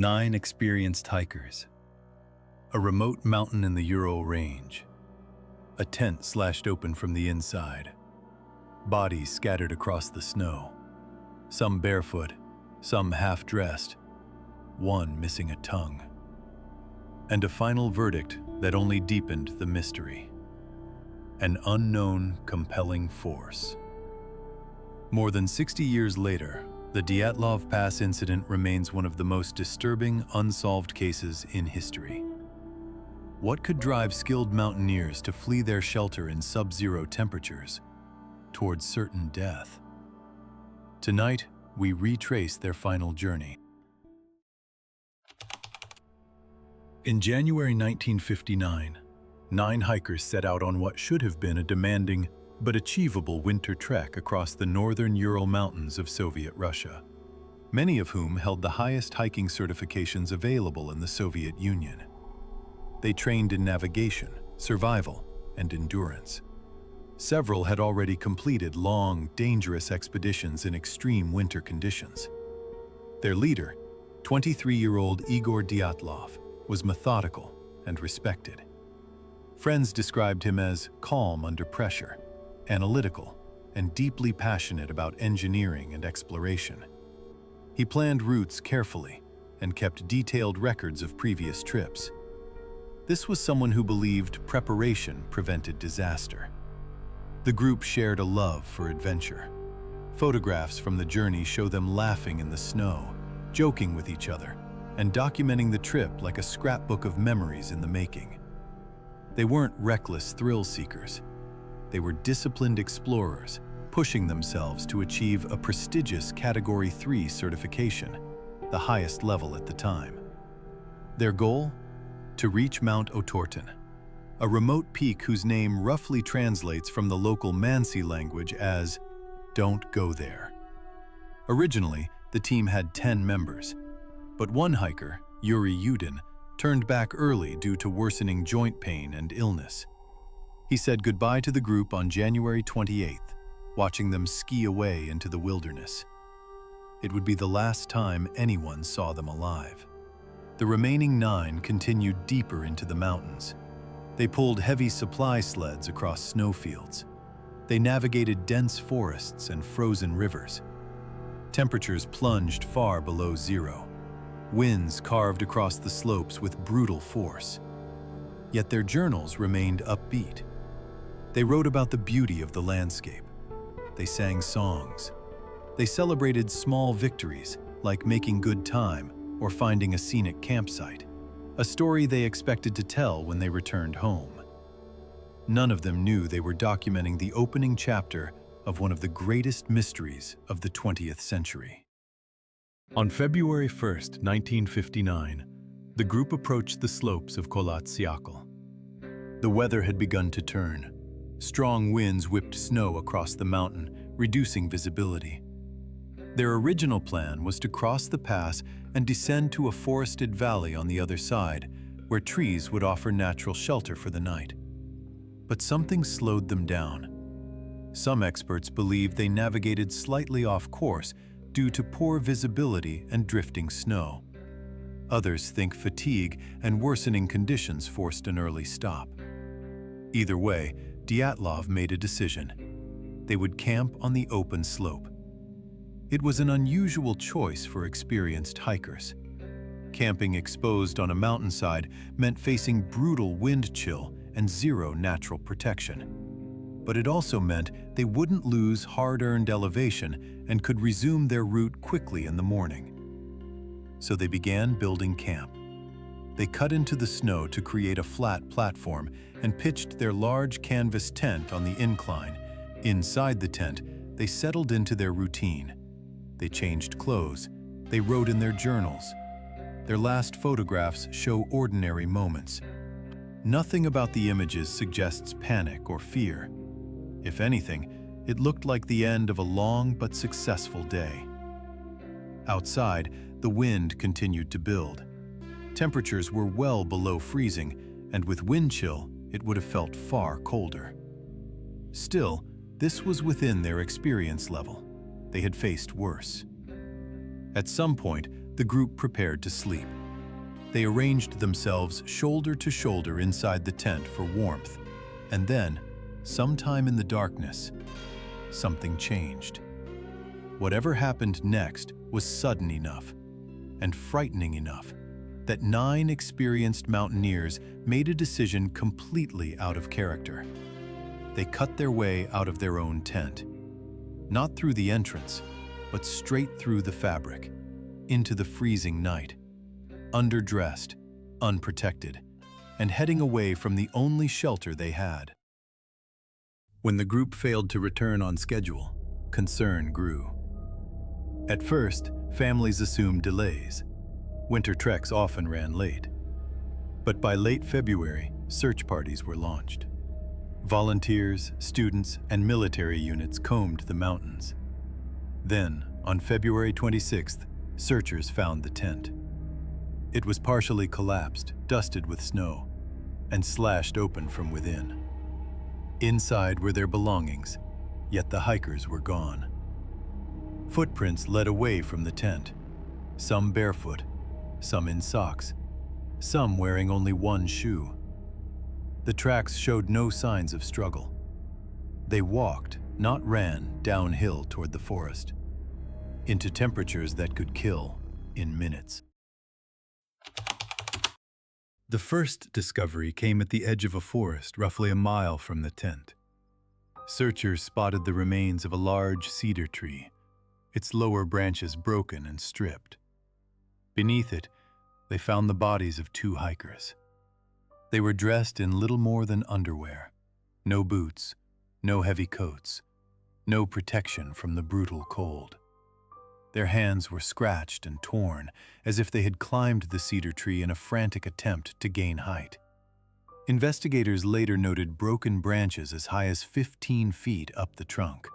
9 experienced hikers. A remote mountain in the Ural range. A tent slashed open from the inside. Bodies scattered across the snow. Some barefoot, some half-dressed. One missing a tongue. And a final verdict that only deepened the mystery. An unknown, compelling force. More than 60 years later, the Dyatlov Pass incident remains one of the most disturbing, unsolved cases in history. What could drive skilled mountaineers to flee their shelter in sub-zero temperatures towards certain death? Tonight, we retrace their final journey. In January 1959, 9 hikers set out on what should have been a demanding but achievable winter trek across the northern Ural Mountains of Soviet Russia, many of whom held the highest hiking certifications available in the Soviet Union. They trained in navigation, survival, and endurance. Several had already completed long, dangerous expeditions in extreme winter conditions. Their leader, 23-year-old Igor Dyatlov, was methodical and respected. Friends described him as calm under pressure, analytical, and deeply passionate about engineering and exploration. He planned routes carefully and kept detailed records of previous trips. This was someone who believed preparation prevented disaster. The group shared a love for adventure. Photographs from the journey show them laughing in the snow, joking with each other, and documenting the trip like a scrapbook of memories in the making. They weren't reckless thrill seekers. They were disciplined explorers, pushing themselves to achieve a prestigious Category 3 certification, the highest level at the time. Their goal? To reach Mount Otorten, a remote peak whose name roughly translates from the local Mansi language as, "Don't go there." Originally, the team had 10 members, but one hiker, Yuri Yudin, turned back early due to worsening joint pain and illness. He said goodbye to the group on January 28th, watching them ski away into the wilderness. It would be the last time anyone saw them alive. The remaining 9 continued deeper into the mountains. They pulled heavy supply sleds across snowfields. They navigated dense forests and frozen rivers. Temperatures plunged far below zero. Winds carved across the slopes with brutal force. Yet their journals remained upbeat. They wrote about the beauty of the landscape. They sang songs. They celebrated small victories, like making good time or finding a scenic campsite, a story they expected to tell when they returned home. None of them knew they were documenting the opening chapter of one of the greatest mysteries of the 20th century. On February 1st, 1959, the group approached the slopes of Kholat Syakhl. The weather had begun to turn. Strong winds whipped snow across the mountain, reducing visibility. Their original plan was to cross the pass and descend to a forested valley on the other side, where trees would offer natural shelter for the night. But something slowed them down. Some experts believe they navigated slightly off course due to poor visibility and drifting snow. Others think fatigue and worsening conditions forced an early stop. Either way, Dyatlov made a decision. They would camp on the open slope. It was an unusual choice for experienced hikers. Camping exposed on a mountainside meant facing brutal wind chill and zero natural protection. But it also meant they wouldn't lose hard-earned elevation and could resume their route quickly in the morning. So they began building camp. They cut into the snow to create a flat platform and pitched their large canvas tent on the incline. Inside the tent, they settled into their routine. They changed clothes. They wrote in their journals. Their last photographs show ordinary moments. Nothing about the images suggests panic or fear. If anything, it looked like the end of a long but successful day. Outside, the wind continued to build. Temperatures were well below freezing, and with wind chill, it would have felt far colder. Still, this was within their experience level. They had faced worse. At some point, the group prepared to sleep. They arranged themselves shoulder to shoulder inside the tent for warmth, and then, sometime in the darkness, something changed. Whatever happened next was sudden enough and frightening enough that 9 experienced mountaineers made a decision completely out of character. They cut their way out of their own tent, not through the entrance, but straight through the fabric, into the freezing night, underdressed, unprotected, and heading away from the only shelter they had. When the group failed to return on schedule, concern grew. At first, families assumed delays. Winter treks often ran late. But by late February, search parties were launched. Volunteers, students, and military units combed the mountains. Then, on February 26th, searchers found the tent. It was partially collapsed, dusted with snow, and slashed open from within. Inside were their belongings, yet the hikers were gone. Footprints led away from the tent, some barefoot, some in socks, some wearing only one shoe. The tracks showed no signs of struggle. They walked, not ran, downhill toward the forest, into temperatures that could kill in minutes. The first discovery came at the edge of a forest roughly a mile from the tent. Searchers spotted the remains of a large cedar tree, its lower branches broken and stripped. Beneath it, they found the bodies of 2 hikers. They were dressed in little more than underwear, no boots, no heavy coats, no protection from the brutal cold. Their hands were scratched and torn, as if they had climbed the cedar tree in a frantic attempt to gain height. Investigators later noted broken branches as high as 15 feet up the trunk.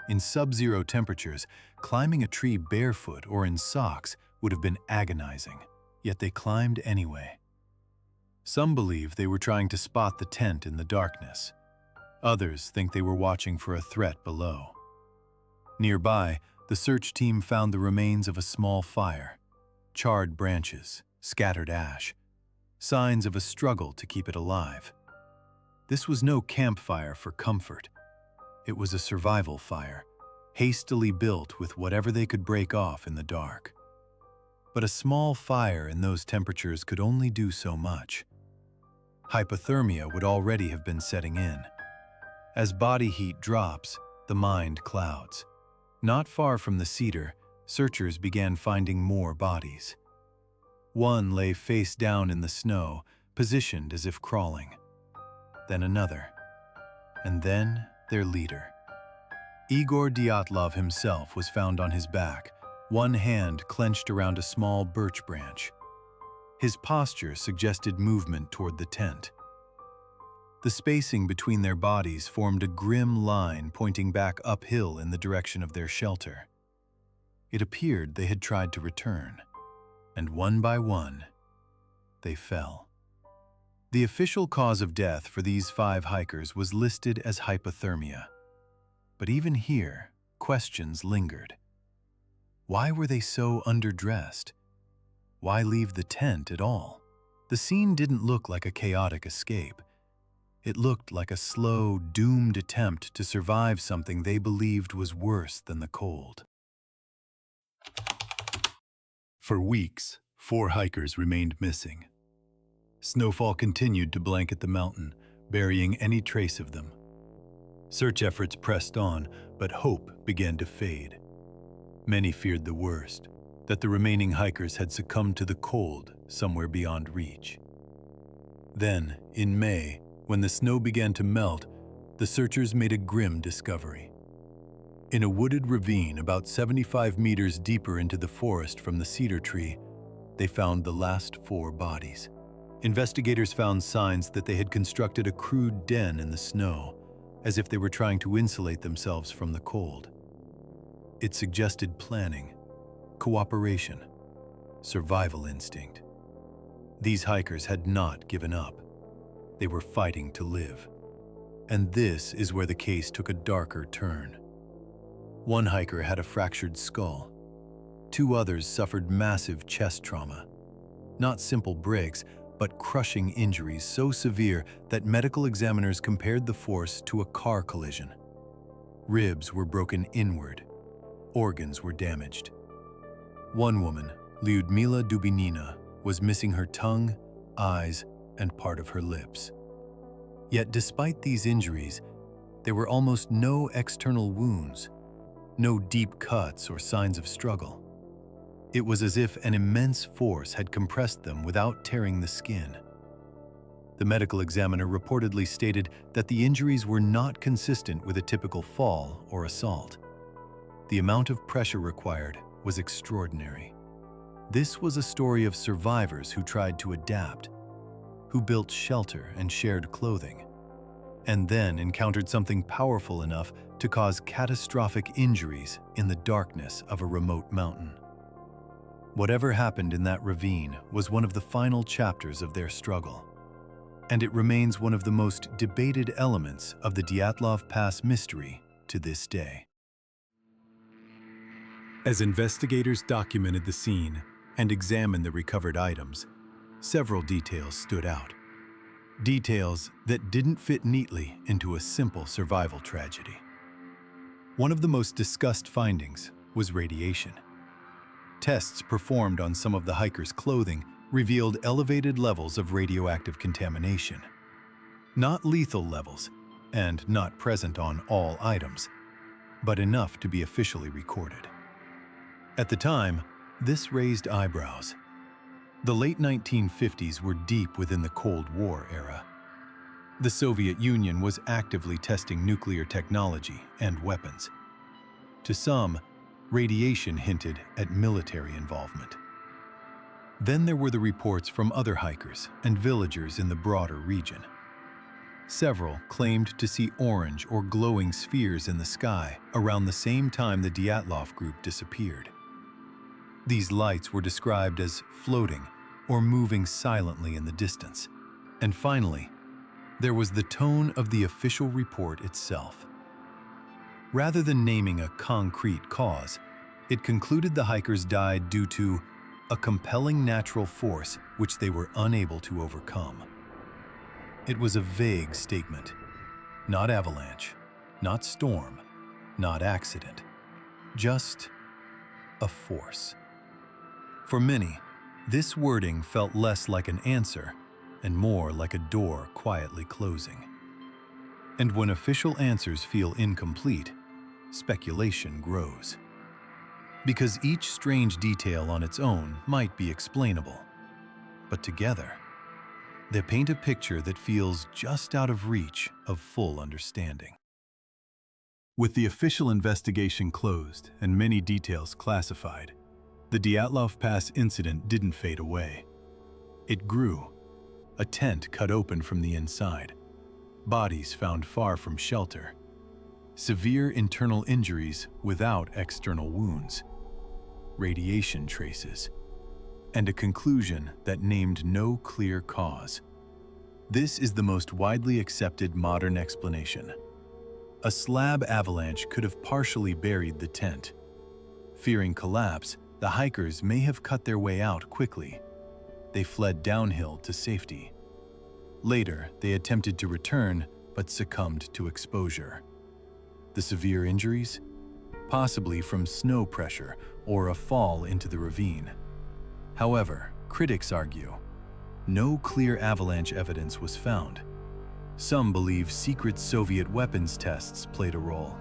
In sub-zero temperatures, climbing a tree barefoot or in socks would have been agonizing, yet they climbed anyway. Some believe they were trying to spot the tent in the darkness. Others think they were watching for a threat below. Nearby, the search team found the remains of a small fire, charred branches, scattered ash, signs of a struggle to keep it alive. This was no campfire for comfort. It was a survival fire, hastily built with whatever they could break off in the dark. But a small fire in those temperatures could only do so much. Hypothermia would already have been setting in. As body heat drops, the mind clouds. Not far from the cedar, searchers began finding more bodies. One lay face down in the snow, positioned as if crawling. Then another. And then their leader. Igor Dyatlov himself was found on his back, one hand clenched around a small birch branch. His posture suggested movement toward the tent. The spacing between their bodies formed a grim line pointing back uphill in the direction of their shelter. It appeared they had tried to return, and one by one, they fell. The official cause of death for these 5 hikers was listed as hypothermia. But even here, questions lingered. Why were they so underdressed? Why leave the tent at all? The scene didn't look like a chaotic escape. It looked like a slow, doomed attempt to survive something they believed was worse than the cold. For weeks, 4 hikers remained missing. Snowfall continued to blanket the mountain, burying any trace of them. Search efforts pressed on, but hope began to fade. Many feared the worst, that the remaining hikers had succumbed to the cold somewhere beyond reach. Then, in May, when the snow began to melt, the searchers made a grim discovery. In a wooded ravine about 75 meters deeper into the forest from the cedar tree, they found the last 4 bodies. Investigators found signs that they had constructed a crude den in the snow, as if they were trying to insulate themselves from the cold. It suggested planning, cooperation, survival instinct. These hikers had not given up. They were fighting to live. And this is where the case took a darker turn. One hiker had a fractured skull. 2 others suffered massive chest trauma. Not simple breaks, but crushing injuries so severe that medical examiners compared the force to a car collision. Ribs were broken inward. Organs were damaged. One woman, Lyudmila Dubinina, was missing her tongue, eyes, and part of her lips. Yet despite these injuries, there were almost no external wounds, no deep cuts or signs of struggle. It was as if an immense force had compressed them without tearing the skin. The medical examiner reportedly stated that the injuries were not consistent with a typical fall or assault. The amount of pressure required was extraordinary. This was a story of survivors who tried to adapt, who built shelter and shared clothing, and then encountered something powerful enough to cause catastrophic injuries in the darkness of a remote mountain. Whatever happened in that ravine was one of the final chapters of their struggle, and it remains one of the most debated elements of the Dyatlov Pass mystery to this day. As investigators documented the scene and examined the recovered items, several details stood out. Details that didn't fit neatly into a simple survival tragedy. One of the most discussed findings was radiation. Tests performed on some of the hikers' clothing revealed elevated levels of radioactive contamination. Not lethal levels, and not present on all items, but enough to be officially recorded. At the time, this raised eyebrows. The late 1950s were deep within the Cold War era. The Soviet Union was actively testing nuclear technology and weapons. To some, radiation hinted at military involvement. Then there were the reports from other hikers and villagers in the broader region. Several claimed to see orange or glowing spheres in the sky around the same time the Dyatlov group disappeared. These lights were described as floating or moving silently in the distance. And finally, there was the tone of the official report itself. Rather than naming a concrete cause, it concluded the hikers died due to a compelling natural force which they were unable to overcome. It was a vague statement. Not avalanche, not storm, not accident. Just a force. For many, this wording felt less like an answer and more like a door quietly closing. And when official answers feel incomplete, speculation grows. Because each strange detail on its own might be explainable, but together, they paint a picture that feels just out of reach of full understanding. With the official investigation closed and many details classified, the Dyatlov Pass incident didn't fade away. It grew. A tent cut open from the inside, bodies found far from shelter, severe internal injuries without external wounds, radiation traces, and a conclusion that named no clear cause. This is the most widely accepted modern explanation. A slab avalanche could have partially buried the tent. Fearing collapse, the hikers may have cut their way out quickly. They fled downhill to safety. Later, they attempted to return, but succumbed to exposure. The severe injuries? Possibly from snow pressure or a fall into the ravine. However, critics argue, no clear avalanche evidence was found. Some believe secret Soviet weapons tests played a role.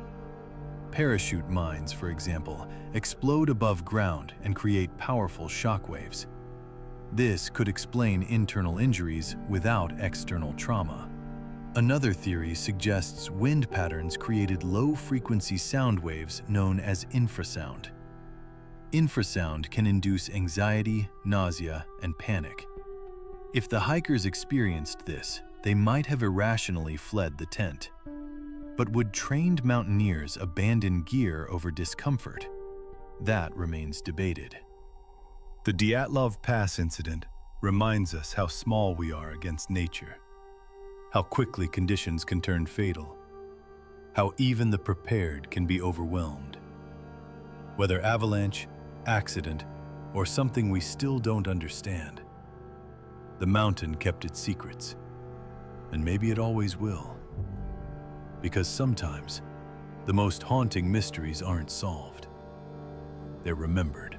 Parachute mines, for example, explode above ground and create powerful shockwaves. This could explain internal injuries without external trauma. Another theory suggests wind patterns created low-frequency sound waves known as infrasound. Infrasound can induce anxiety, nausea, and panic. If the hikers experienced this, they might have irrationally fled the tent. But would trained mountaineers abandon gear over discomfort? That remains debated. The Dyatlov Pass incident reminds us how small we are against nature, how quickly conditions can turn fatal, how even the prepared can be overwhelmed. Whether avalanche, accident, or something we still don't understand. The mountain kept its secrets, and maybe it always will. Because sometimes, the most haunting mysteries aren't solved. They're remembered.